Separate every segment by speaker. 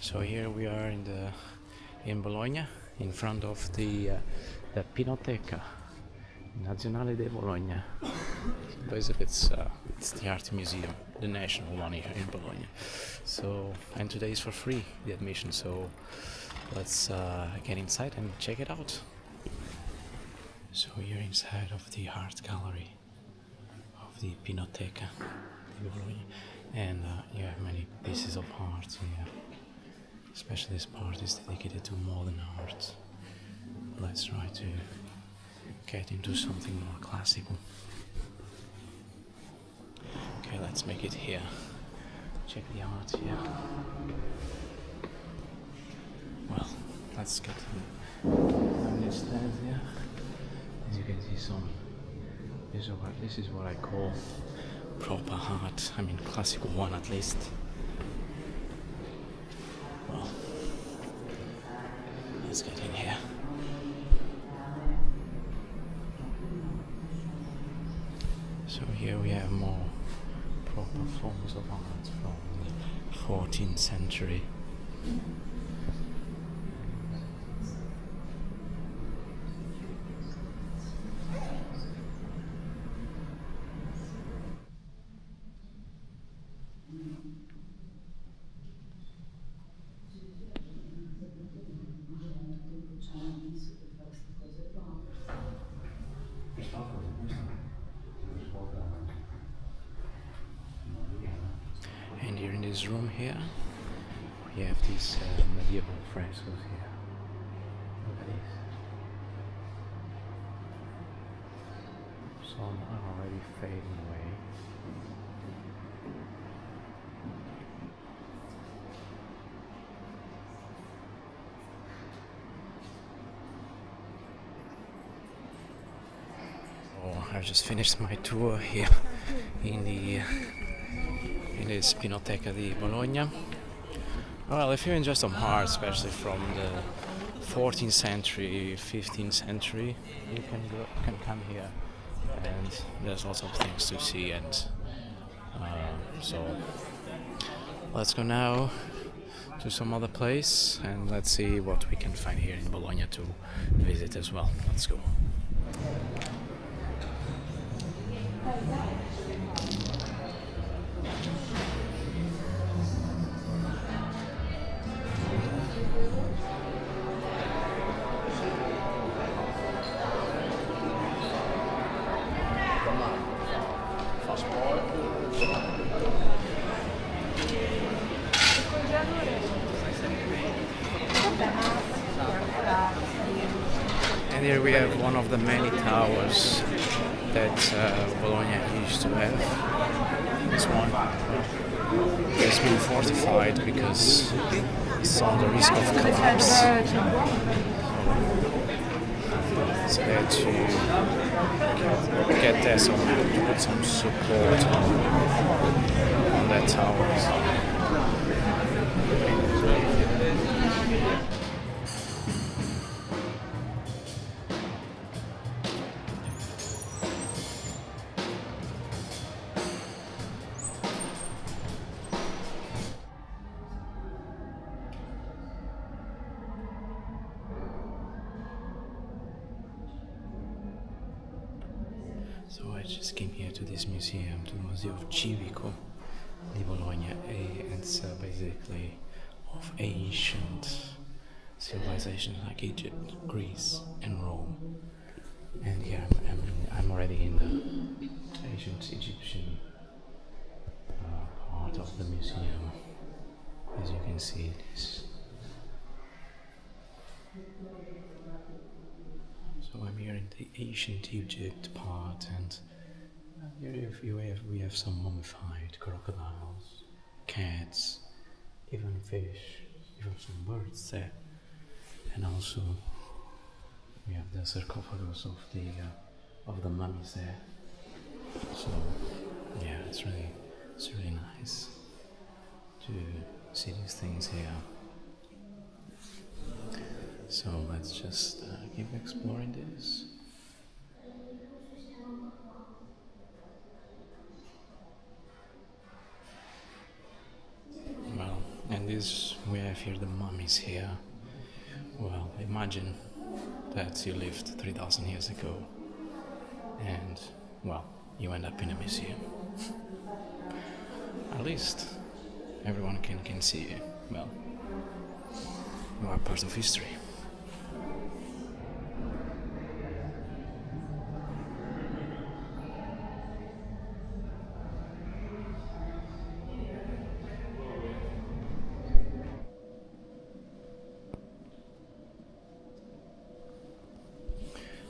Speaker 1: So here we are in Bologna, in front of the Pinacoteca Nazionale di Bologna. Basically, it's the art museum, the national one here in Bologna. So, and today is for free, the admission. So let's get inside and check it out. So you're inside of the art gallery of the Pinacoteca di Bologna, and you have many pieces of art here. Especially this part is dedicated to modern art. Let's try to get into something more classical. Okay, let's make it here. Check the art here. Well, let's get on this stand here. As you can see, this is what I call proper art. I mean, classical one at least. Well, let's get in here. So here we have more proper forms of art from the 14th century. And here in this room here, we have these medieval frescoes here. Look at this. Some are already fading away. I've just finished my tour here in this Pinacoteca di Bologna. Well, if you're interested in art, especially from the 14th century, 15th century, you can come here, and there's lots of things to see. And so let's go now to some other place, and let's see what we can find here in Bologna to visit as well. Let's go. And here we have one of the many towers that Bologna used to have. This one has been fortified because it's on the risk of collapse. So they had to get there somehow to put some support on that tower. So I just came here to this museum, to the Museum of Civico di Bologna. It's basically of ancient civilizations like Egypt, Greece, and Rome. And here I'm already in the ancient Egyptian part of the museum. As you can see, this. So I'm here in the ancient Egypt part, and here we have some mummified crocodiles, cats, even fish, even some birds there, and also we have the sarcophagus of the mummies there. So yeah, it's really nice to see these things here. So let's just keep exploring this. Well, and And this, we have here the mummies here. Well, imagine that you lived 3,000 years ago and, well, you end up in a museum. At least everyone can see you. Well, you are part of history.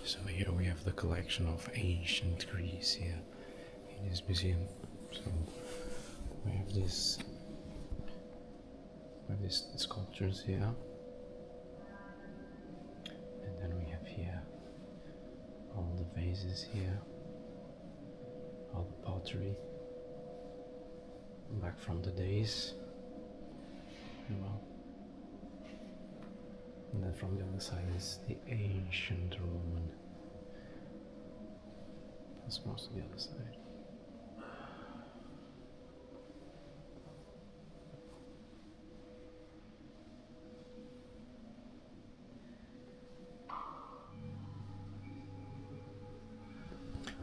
Speaker 1: So here we have the collection of ancient Greece here in this museum. So we have these sculptures here, and then we have here all the vases here, all the pottery back from the days, and then from the other side is the ancient Roman. That's most of the other side.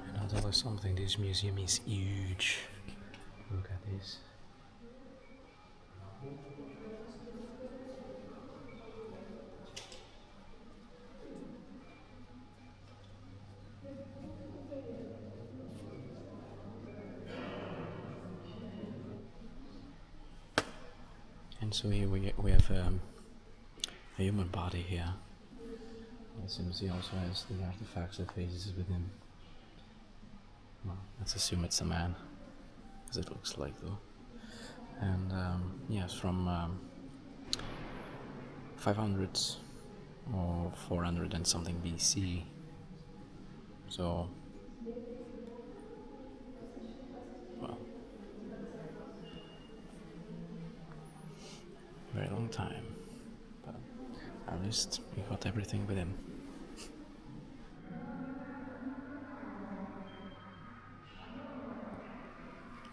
Speaker 1: And I'll tell you something, this museum is huge. Look at this. And so here we have a human body here. This museum also has the artifacts that faces within. Well, let's assume it's a man, as it looks like though. And yes, from 500s or 400 and something BC. So, well, very long time, but at least we got everything with him.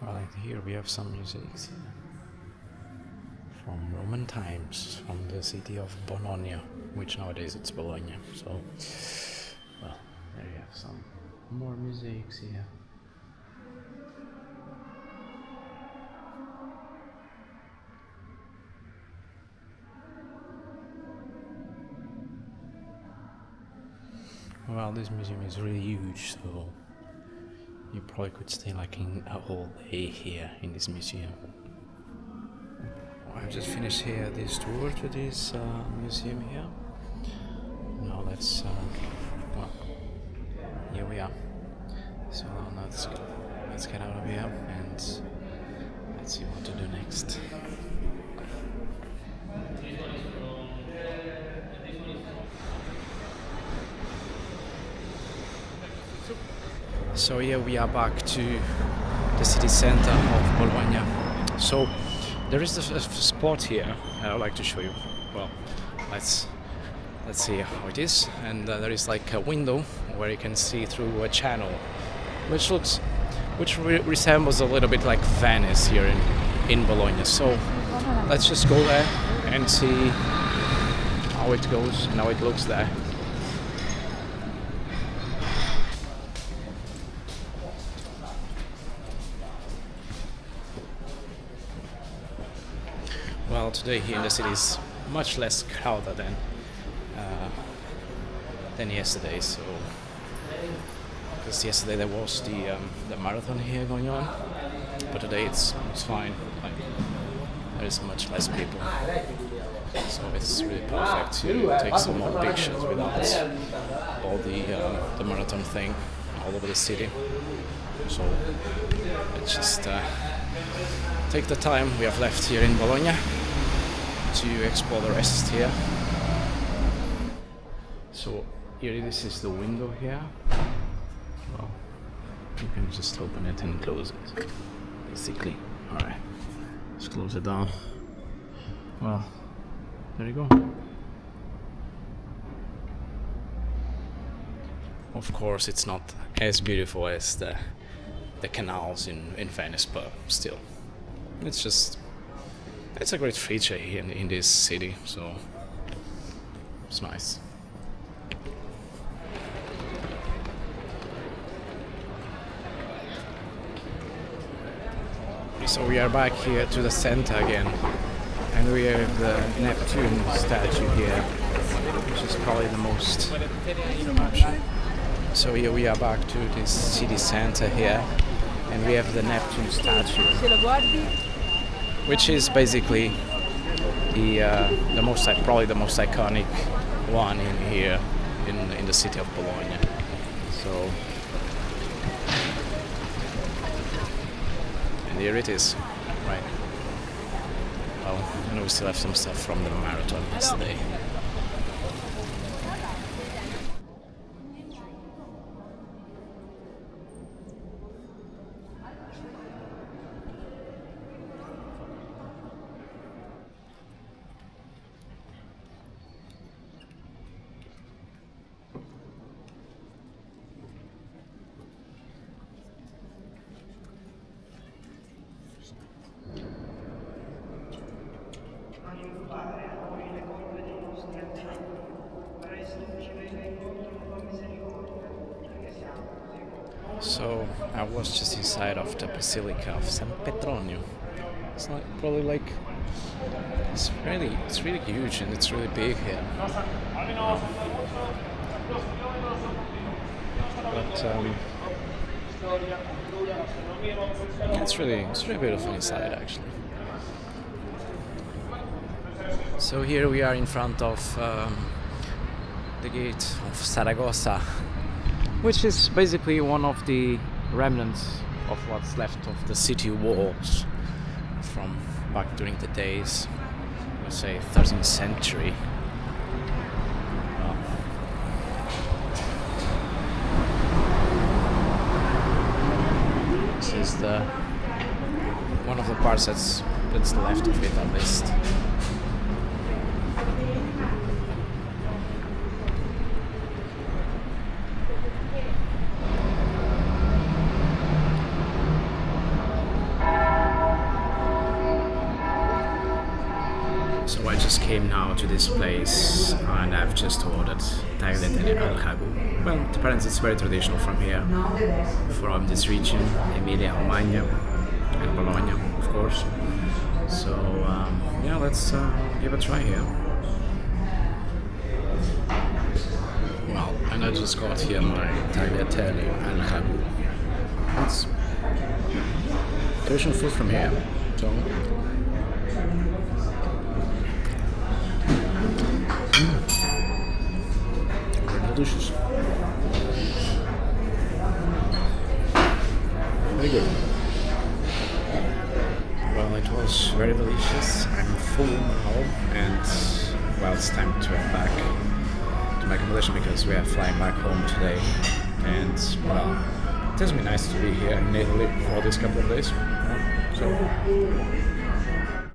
Speaker 1: Well, and here we have some mosaics from Roman times, from the city of Bologna, which nowadays it's Bologna. So, well, there you have some more mosaics here. Well, this museum is really huge, so you probably could stay like in a whole day here in this museum. I've just finished here this tour to this museum here. Now let's, well, here we are. So now let's get out of here and let's see what to do next. So here we are back to the city center of Bologna. So there is a spot here I'd like to show you. Well, let's see how it is. And there is like a window where you can see through a channel, which resembles a little bit like Venice here in Bologna. So let's just go there and see how it goes and how it looks there. Well, today here in the city is much less crowded than yesterday. So, because yesterday there was the marathon here going on, but today it's fine. Like, there is much less people, so it's really perfect to take some more pictures without all the marathon thing all over the city. So let's just take the time we have left here in Bologna to explore the rest here. So here, this is the window here. Well, you can just open it and close it, basically. Alright, let's close it down. Well, there you go. Of course, it's not as beautiful as the canals in Venice, but still, it's just It's a great feature here in this city, so it's nice. So we are back here to the center again, and we have the Neptune statue here, which is probably the most. So here we are back to this city center here, and we have the Neptune statue, which is basically the most probably the most iconic one in here in the city of Bologna. So. And here it is, right? Well, and we still have some stuff from the marathon yesterday. So I was just inside of the Basilica of San Petronio. It's like probably like it's really huge and it's really big here. But it's really beautiful inside actually. So here we are in front of the gate of Saragossa, which is basically one of the remnants of what's left of the city walls from back during the days, let's say 13th century. This is the one of the parts that's left of it at least. So I just came now to this place and I've just ordered tagliatelle al ragù. Well, apparently it's very traditional from here, from this region, Emilia-Romagna and Bologna, of course. So yeah, let's give it a try here. Well, and I just got here my tagliatelle al ragù. It's traditional food from here, so. Delicious. Very good. Well, it was very delicious. I'm full now, and well, it's time to head back to my accommodation because we are flying back home today. And well, it has been nice to be here in Italy for this couple of days. So.